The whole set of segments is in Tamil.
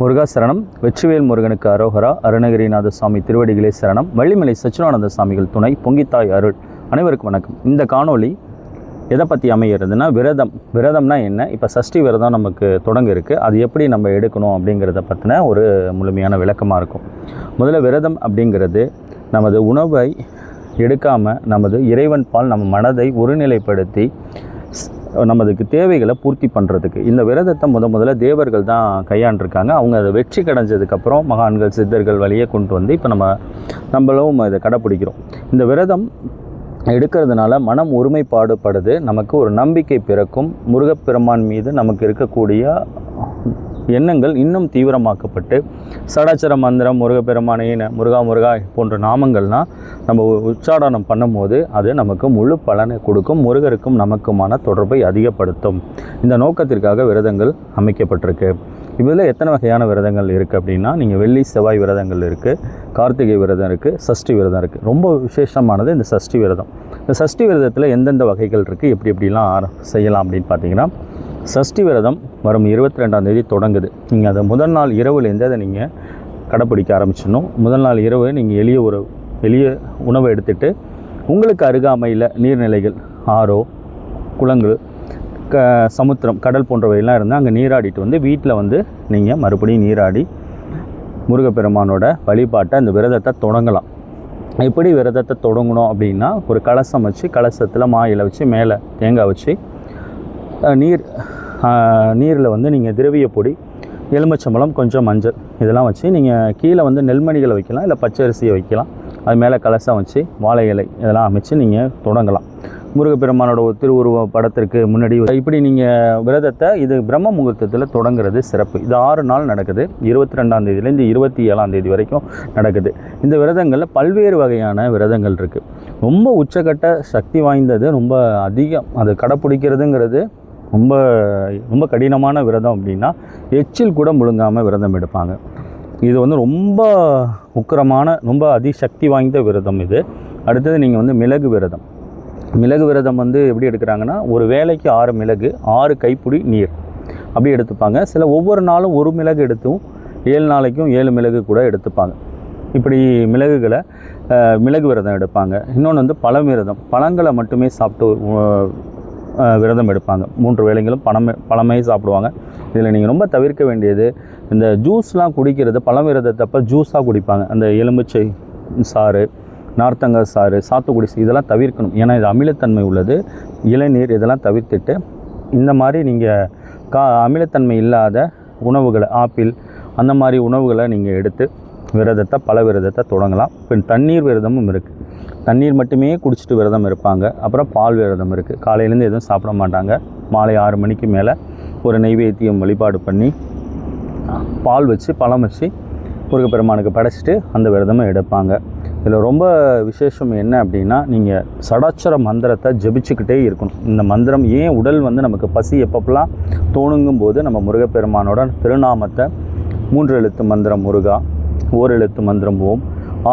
முருகா சரணம். வெற்றிவேல் முருகனுக்கு அரோகரா. அருணகிரிநாத சுவாமி திருவடிகளே சரணம். வள்ளிமலை சச்சிதானந்த சுவாமிகள் துணை. பொங்கித்தாய் அருள். அனைவருக்கும் வணக்கம். இந்த காணொளி எதை பற்றி அமைகிறதுனா விரதம்னா என்ன, இப்போ சஷ்டி விரதம் நமக்கு தொடங்க இருக்குது, அது எப்படி நம்ம எடுக்கணும் அப்படிங்கிறத பற்றின ஒரு முழுமையான விளக்கமாக இருக்கும். முதல்ல விரதம் அப்படிங்கிறது நமது உணவை எடுக்காமல் நமது இறைவன் பால் நம்ம மனதை ஒருநிலைப்படுத்தி நமதுக்கு தேவைகளை பூர்த்தி பண்ணுறதுக்கு இந்த விரதத்தை முதல்ல தேவர்கள் தான் கையாண்டிருக்காங்க. அவங்க அதை வெற்றி கடைஞ்சதுக்கப்புறம் மகான்கள் சித்தர்கள் வழியே கொண்டு வந்து இப்போ நம்மளும் இதை கடைப்பிடிக்கிறோம். இந்த விரதம் எடுக்கிறதுனால மனம் ஒருமைப்பாடுபடுது, நமக்கு ஒரு நம்பிக்கை பிறக்கும். முருகப்பெருமான் மீது நமக்கு இருக்கக்கூடிய எண்ணங்கள் இன்னும் தீவிரமாக்கப்பட்டு சடாச்சர மந்திரம் முருகப்பெருமானே முருகா முருகா போன்ற நாமங்கள்னால் நம்ம உச்சாடனம் பண்ணும்போது அது நமக்கு முழு பலனை கொடுக்கும். முருகருக்கும் நமக்குமான தொடர்பை அதிகப்படுத்தும். இந்த நோக்கத்திற்காக விரதங்கள் அமைக்கப்பட்டிருக்கு. இதில் எத்தனை வகையான விரதங்கள் இருக்குது அப்படின்னா, நீங்கள் வெள்ளி செவ்வாய் விரதங்கள் இருக்குது, கார்த்திகை விரதம் இருக்குது, சஷ்டி விரதம் இருக்குது. ரொம்ப விசேஷமானது இந்த சஷ்டி விரதம். இந்த சஷ்டி விரதத்தில் எந்தெந்த வகைகள் இருக்குது, எப்படிலாம் செய்யலாம் அப்படின்னு பார்த்தீங்கன்னா, சஷ்டி விரதம் வரும் 22ஆம் தேதி தொடங்குது. நீங்கள் அதை முதல் நாள் இரவுலேருந்து அதை நீங்கள் கடைப்பிடிக்க ஆரம்பிச்சிடணும். முதல் நாள் இரவு நீங்கள் எளிய உணவை எடுத்துகிட்டு உங்களுக்கு அருகாமையில் நீர்நிலைகள், ஆறோ குளங்கள், சமுத்திரம், கடல் போன்றவையெல்லாம் இருந்தால் அங்கே நீராடிட்டு வந்து வீட்டில் வந்து நீங்கள் மறுபடியும் நீராடி முருகப்பெருமானோட வழிபாட்டை அந்த விரதத்தை தொடங்கலாம். எப்படி விரதத்தை தொடங்கணும் அப்படின்னா, ஒரு கலசம் வச்சு கலசத்தில் மாயிலை வச்சு மேலே தேங்காய் வச்சு நீரில் வந்து நீங்கள் திரவிய பொடி, எலுமிச்சம்பழம், கொஞ்சம் மஞ்சள் இதெல்லாம் வச்சு நீங்கள் கீழே வந்து நெல்மணிகளை வைக்கலாம், இல்லை பச்சரிசியை வைக்கலாம். அது மேலே கலசம் வச்சு வாழை இலை இதெல்லாம் அமைச்சு நீங்கள் தொடங்கலாம். முருகப்பெருமானோட திருவுருவ படத்திற்கு முன்னாடி இப்படி நீங்கள் விரதத்தை இது பிரம்ம முகூர்த்தத்தில் தொடங்குறது சிறப்பு. இது 6 நாள் நடக்குது. 22ஆம் தேதியிலேருந்து 27ஆம் தேதி வரைக்கும் நடக்குது. இந்த விரதங்களில் பல்வேறு வகையான விரதங்கள் இருக்குது. ரொம்ப உச்சக்கட்ட சக்தி வாய்ந்தது, ரொம்ப அதிகம் அது கடைப்பிடிக்கிறதுங்கிறது ரொம்ப கடினமான விரதம் அப்படின்னா, எச்சில் கூட முழுங்காமல் விரதம் எடுப்பாங்க. இது வந்து ரொம்ப உக்கிரமான ரொம்ப அதிசக்தி வாய்ந்த விரதம் இது. அடுத்தது நீங்கள் வந்து மிளகு விரதம் வந்து எப்படி எடுக்கிறாங்கன்னா, ஒரு வேளைக்கு 6 மிளகு, 6 கைப்பிடி நீர் அப்படி எடுத்துப்பாங்க. ஒவ்வொரு நாளும் ஒரு மிளகு எடுத்தும் 7 நாளைக்கும் 7 மிளகு கூட எடுத்துப்பாங்க. இப்படி மிளகு விரதம் எடுப்பாங்க. இன்னொன்று வந்து பழங்களை மட்டுமே சாப்பிட்டு விரதம் எடுப்பாங்க. 3 வேளைகளும் பழமே சாப்பிடுவாங்க. இதில் நீங்கள் ரொம்ப தவிர்க்க வேண்டியது, இந்த ஜூஸ்லாம் குடிக்கிறது. விரதத்தப்போ ஜூஸாக குடிப்பாங்க. அந்த எலுமிச்சை சாறு, நார்த்தங்காய் சாறு, சாத்துக்குடி இதெல்லாம் தவிர்க்கணும். ஏன்னா இது அமிலத்தன்மை உள்ளது. இளநீர் இதெல்லாம் தவிர்த்துட்டு இந்த மாதிரி நீங்கள் அமிலத்தன்மை இல்லாத உணவுகளை, ஆப்பிள் அந்த மாதிரி உணவுகளை நீங்கள் எடுத்து விரதத்தை தொடங்கலாம். இப்போ தண்ணீர் விரதமும் இருக்குது. தண்ணீர் மட்டுமே குடிச்சிட்டு விரதம் இருப்பாங்க. அப்புறம் பால் விரதம் இருக்குது. காலையிலேருந்து எதுவும் சாப்பிட மாட்டாங்க. மாலை 6 மணிக்கு மேலே ஒரு நைவேத்தியம் வழிபாடு பண்ணி பால் வச்சு பழம் வச்சு முருகப்பெருமானுக்கு படைச்சிட்டு அந்த விரதமும் எடுப்பாங்க. இதில் ரொம்ப விசேஷம் என்ன அப்படின்னா, நீங்கள் சடாட்சர மந்திரத்தை ஜபிச்சுக்கிட்டே இருக்கணும். இந்த மந்திரம் ஏன் உடல் வந்து நமக்கு பசி எப்பப்பெல்லாம் தோணுங்கும் போது நம்ம முருகப்பெருமானோட திருநாமத்தை 3 எழுத்து மந்திரம் முருகா, 1 எழுத்து மந்திரம் ஓம்,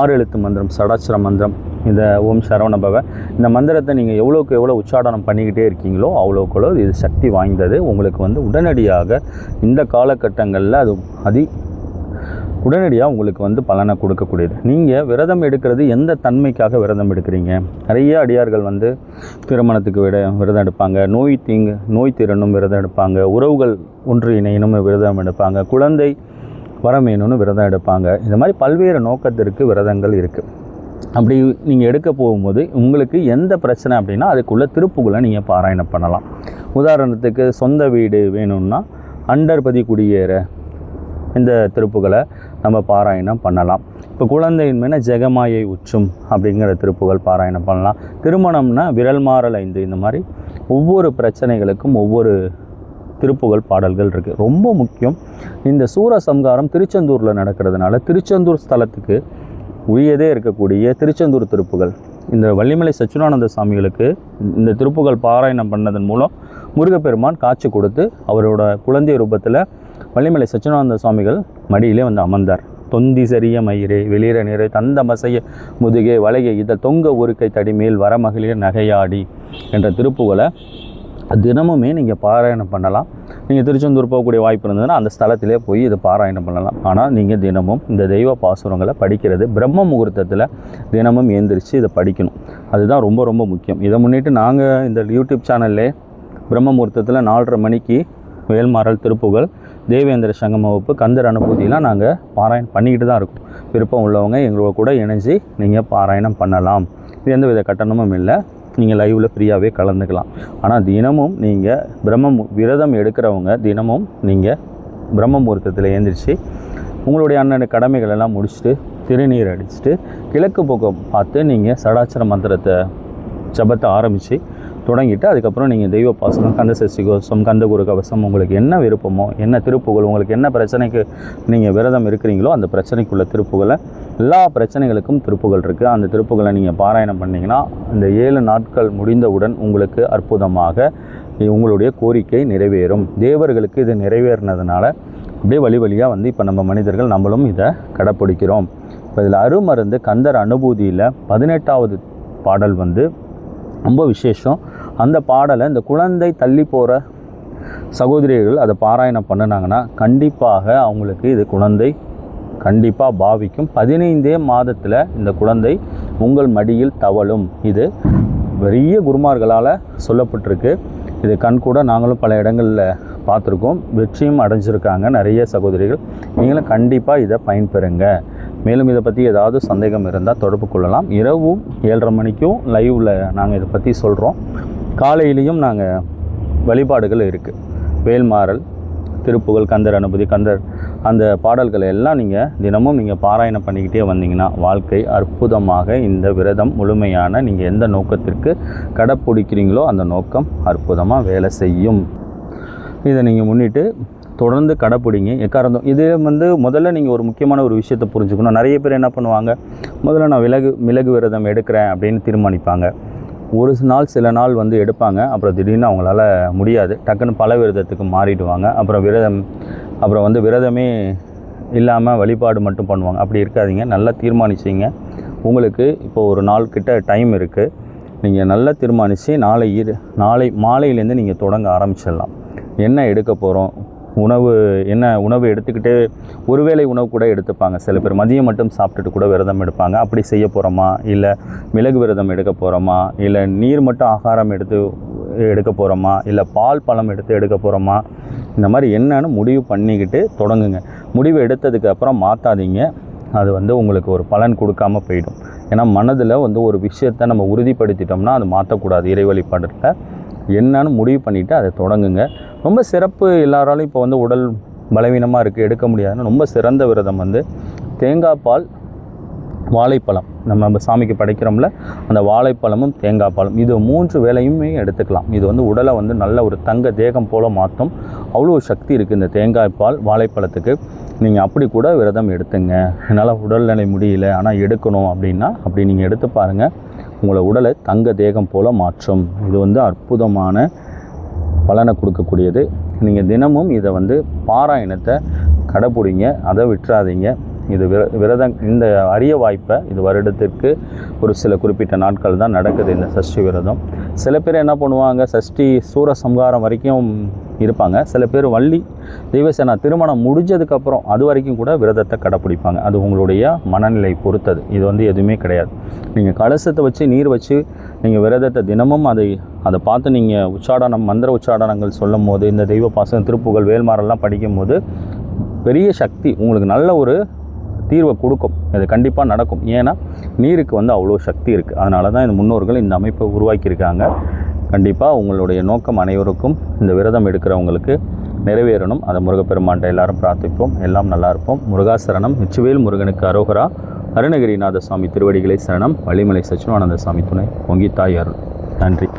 6 எழுத்து மந்திரம் சடாட்சர மந்திரம், இந்த ஓம் சரவணபவ, இந்த மந்திரத்தை நீங்கள் எவ்வளோக்கு எவ்வளோ உச்சாடனம் பண்ணிக்கிட்டே இருக்கீங்களோ அவ்வளோக்குள்ளோ இது சக்தி வாய்ந்தது. உங்களுக்கு வந்து உடனடியாக இந்த காலகட்டங்களில் அது உடனடியாக உங்களுக்கு வந்து பலனை கொடுக்கக்கூடியது. நீங்கள் விரதம் எடுக்கிறது எந்த தன்மைக்காக விரதம் எடுக்கிறீங்க? நிறைய அடியார்கள் வந்து திருமணத்துக்கு விரதம் எடுப்பாங்க, நோய் தீரணும் விரதம் எடுப்பாங்க, உறவுகள் ஒன்று இணையணும் விரதம் எடுப்பாங்க, குழந்தை வரம் வேணும்னு விரதம் எடுப்பாங்க. இந்த மாதிரி பல்வேறு நோக்கத்திற்கு விரதங்கள் இருக்குது. அப்படி நீங்கள் எடுக்க போகும்போது உங்களுக்கு எந்த பிரச்சனை அப்படின்னா, அதுக்குள்ள திருப்புகளை நீங்கள் பாராயணம் பண்ணலாம். உதாரணத்துக்கு சொந்த வீடு வேணும்னா அண்டர்பதி குடியேற இந்த திருப்புகளை நம்ம பாராயணம் பண்ணலாம். இப்போ குழந்தையின்மைனா ஜெகமாயை உச்சும் அப்படிங்கிற திருப்புகள் பாராயணம் பண்ணலாம். திருமணம்னா விரல் மாறல் 5. இந்த மாதிரி ஒவ்வொரு பிரச்சனைகளுக்கும் ஒவ்வொரு திருப்புகள் பாடல்கள் இருக்குது. ரொம்ப முக்கியம், இந்த சூரசம்ஹாரம் திருச்செந்தூரில் நடக்கிறதுனால திருச்செந்தூர் ஸ்தலத்துக்கு உரியதே இருக்கக்கூடிய திருச்செந்தூர் திருப்புகள், இந்த வள்ளிமலை சச்சிதானந்த சுவாமிகளுக்கு இந்த திருப்புகள் பாராயணம் பண்ணதன் மூலம் முருகப்பெருமான் காட்சி கொடுத்து அவரோட குழந்தை ரூபத்தில் வள்ளிமலை சச்சிதானந்த சுவாமிகள் மடியிலே வந்து அமர்ந்தார். தொந்தி சரிய மயிரே வெளியிற நிறை தந்த மசைய முதுகே வளைய இத தொங்க ஒருக்கை தடிமேல் வரமகளிர் நகையாடி என்ற திருப்புகளை தினமுமே நீங்கள் பாராயணம் பண்ணலாம். நீங்கள் திருச்செந்தூர் போகக்கூடிய வாய்ப்பு இருந்ததுன்னா அந்த ஸ்தலத்திலே போய் இதை பாராயணம் பண்ணலாம். ஆனால் நீங்கள் தினமும் இந்த தெய்வ பாசுரங்களை படிக்கிறது பிரம்ம முகூர்த்தத்தில் தினமும் எழுந்திரிச்சு இதை படிக்கணும். அதுதான் ரொம்ப ரொம்ப முக்கியம். இதை முன்னிட்டு நாங்கள் இந்த யூடியூப் சேனல்லே பிரம்ம முகூர்த்தத்தில் 4:30 மணிக்கு வேல்மாறல், திருப்புகழ், தேவேந்திர சங்கம் வகுப்பு, கந்தர் அனுபூதியெலாம் நாங்கள் பாராயணம் பண்ணிக்கிட்டு தான் இருக்கோம். விருப்பம் உள்ளவங்க எங்களோட கூட இணைஞ்சு நீங்கள் பாராயணம் பண்ணலாம். இது எந்த வித கட்டணமும் இல்லை. நீங்கள் லைவில் ஃப்ரீயாகவே கலந்துக்கலாம். ஆனால் தினமும் நீங்கள் விரதம் எடுக்கிறவங்க தினமும் நீங்கள் பிரம்ம முகூர்த்தத்தில் எழுந்திரிச்சு உங்களுடைய அண்ணன் கடமைகள் எல்லாம் முடிச்சுட்டு திருநீர் அடிச்சுட்டு கிழக்கு பக்கம் பார்த்து நீங்கள் சடாச்சர மந்திரத்தை ஜபத்தை ஆரம்பித்து தொடங்கிட்டு அதுக்கப்புறம் நீங்கள் தெய்வ பாசனம், கந்த சஷ்டி கவசம், கந்தகுரு கவசம், உங்களுக்கு என்ன விருப்பமோ, என்ன திருப்புகள், உங்களுக்கு என்ன பிரச்சனைக்கு நீங்கள் விரதம் இருக்கிறீங்களோ அந்த பிரச்சனைக்குள்ள திருப்புகளை, எல்லா பிரச்சனைகளுக்கும் திருப்புகள் இருக்குது. அந்த திருப்புகளை நீங்கள் பாராயணம் பண்ணிங்கன்னா இந்த 7 நாட்கள் முடிந்தவுடன் உங்களுக்கு அற்புதமாக உங்களுடைய கோரிக்கை நிறைவேறும். தேவர்களுக்கு இது நிறைவேறினதுனால அப்படியே வழி வழியாக வந்து இப்போ நம்ம மனிதர்கள் நம்மளும் இதை கடைப்பிடிக்கிறோம். இப்போ இதில் அருமருந்து கந்தர் அனுபூதியில் 18வது பாடல் வந்து ரொம்ப விசேஷம். அந்த பாடலை இந்த குழந்தை தள்ளி போகிற சகோதரிகள் அதை பாராயணம் பண்ணினாங்கன்னா கண்டிப்பாக அவங்களுக்கு இது குழந்தை கண்டிப்பாக பாவிக்கும். 15 மாதத்தில் இந்த குழந்தை உங்கள் மடியில் தவழும். இது பெரிய குருமார்களால் சொல்லப்பட்டிருக்கு. இது கண்கூட நாங்களும் பல இடங்களில் பார்த்துருக்கோம். வெற்றியும் அடைஞ்சிருக்காங்க நிறைய சகோதரிகள். நீங்களும் கண்டிப்பாக இதை பயன்பெறுங்க. மேலும் இதை பற்றி ஏதாவது சந்தேகம் இருந்தால் தொடர்பு கொள்ளலாம். இரவும் 7:30 மணிக்கும் லைவில் நாங்கள் இதை பற்றி சொல்கிறோம். காலையிலையும் நாங்கள் வழிபாடுகள் இருக்குது. வேல்மாறல், திருப்புகழ், கந்தர் அனுபூதி, கந்தர் அந்த பாடல்களை எல்லாம் தினமும் நீங்கள் பாராயணம் பண்ணிக்கிட்டே வந்தீங்கன்னா வாழ்க்கை அற்புதமாக இந்த விரதம் முழுமையான நீங்கள் எந்த நோக்கத்திற்கு கடைப்பிடிக்கிறீங்களோ அந்த நோக்கம் அற்புதமாக வேலை செய்யும். இதை நீங்கள் முன்னிட்டு தொடர்ந்து கடைப்பிடிங்க. எக்காரணம் இது முதல்ல நீங்கள் ஒரு முக்கியமான ஒரு விஷயத்தை புரிஞ்சுக்கணும். நிறைய பேர் என்ன பண்ணுவாங்க, முதல்ல நான் மிளகு விரதம் எடுக்கிறேன் அப்படின்னு தீர்மானிப்பாங்க. ஒரு நாள் சில நாள் எடுப்பாங்க. அப்புறம் திடீர்னு அவங்களால முடியாது. டக்குன்னு பல விரதத்துக்கு மாறிடுவாங்க. அப்புறம் விரதமே இல்லாமல் வழிபாடு மட்டும் பண்ணுவாங்க. அப்படி இருக்காதீங்க. நல்லா தீர்மானிச்சிங்க. உங்களுக்கு இப்போ ஒரு நாள் கிட்ட டைம் இருக்குது. நீங்கள் நல்லா தீர்மானித்து நாளை மாலையிலேருந்து நீங்கள் தொடங்க ஆரம்பிச்சிடலாம். என்ன எடுக்க போகிறோம், என்ன உணவு எடுத்துக்கிட்டே ஒருவேளை உணவு கூட எடுத்துப்பாங்க. சில பேர் மதியம் மட்டும் சாப்பிட்டுட்டு கூட விரதம் எடுப்பாங்க. அப்படி செய்ய போகிறோமா, இல்லை மிளகு விரதம் எடுக்க போகிறோமா, இல்லை நீர் மட்டும் ஆகாரம் எடுக்க போகிறோமா, இல்லை பால் பழம் எடுக்க போகிறோமா, இந்த மாதிரி என்னன்னு முடிவு பண்ணிக்கிட்டு தொடங்குங்க. முடிவு எடுத்ததுக்கு அப்புறம் மாற்றாதீங்க. அது உங்களுக்கு ஒரு பலன் கொடுக்காம போயிடும். ஏன்னா மனதில் ஒரு விஷயத்தை நம்ம உறுதிப்படுத்திட்டோம்னா அது மாற்றக்கூடாது. இறை வழிபாடுல என்னன்னு முடிவு பண்ணிவிட்டு அதை தொடங்குங்க. ரொம்ப சிறப்பு. எல்லாராலும் இப்போ உடல் பலவீனமாக இருக்குது, எடுக்க முடியாதுன்னு ரொம்ப சிறந்த விரதம் தேங்காய் பால், வாழைப்பழம். நம்ம சாமிக்கு படைக்கிறோம்ல, அந்த வாழைப்பழமும் தேங்காய் பாலும், இது 3 வேளையுமே எடுத்துக்கலாம். இது உடலை நல்ல ஒரு தங்க தேகம் போல் மாற்றும். அவ்வளோ சக்தி இருக்குது இந்த தேங்காய் பால், வாழைப்பழத்துக்கு. நீங்கள் அப்படி கூட விரதம் எடுத்துங்க. என்னால் உடல்நிலை முடியல ஆனால் எடுக்கணும் அப்படின்னா அப்படி நீங்கள் எடுத்து பாருங்கள். உங்களை உடலை தங்க தேகம் போல் மாற்றும். இது அற்புதமான பலனை கொடுக்கக்கூடியது. நீங்கள் தினமும் இதை பாராயணத்தை கடைப்பிடிங்க. அதை விட்டுறாதீங்க. இது விரதம் இந்த அரிய வாய்ப்பை இது வருடத்திற்கு ஒரு சில குறிப்பிட்ட நாட்கள் தான் நடக்குது இந்த சஷ்டி விரதம். சில பேர் என்ன பண்ணுவாங்க, சஷ்டி சூரசம்ஹாரம் வரைக்கும் இருப்பாங்க. சில பேர் வள்ளி தெய்வசேனா திருமணம் முடிஞ்சதுக்கப்புறம் அது வரைக்கும் கூட விரதத்தை கடைப்பிடிப்பாங்க. அது உங்களுடைய மனநிலை பொறுத்தது. இது எதுவுமே கிடையாது. நீங்கள் கலசத்தை வச்சு நீர் வச்சு நீங்கள் விரதத்தை தினமும் அதை பார்த்து நீங்கள் மந்திர உச்சாடனங்கள் சொல்லும் போது, இந்த தெய்வ பாசனம், திருப்புகழ், வேல்மாறெல்லாம் படிக்கும் போது பெரிய சக்தி உங்களுக்கு நல்ல ஒரு தீர்வை கொடுக்கும். இது கண்டிப்பாக நடக்கும். ஏன்னா நீருக்கு அவ்வளோ சக்தி இருக்குது. அதனால தான் இந்த முன்னோர்கள் இந்த அமைப்பை உருவாக்கியிருக்காங்க. கண்டிப்பாக உங்களுடைய நோக்கம் அனைவருக்கும் இந்த விரதம் எடுக்கிறவங்களுக்கு நிறைவேறணும். அதை முருகப்பெருமான்கிட்ட எல்லாரும் பிரார்த்திப்போம். எல்லாம் நல்லா இருப்போம். முருகா சரணம். வெற்றிவேல் முருகனுக்கு அரோகரா. அருணகிரிநாத சுவாமி திருவடிகளை சரணம். வள்ளிமலை சச்சிதானந்த சுவாமி துணை. பொங்கி தாய் அருள். நன்றி.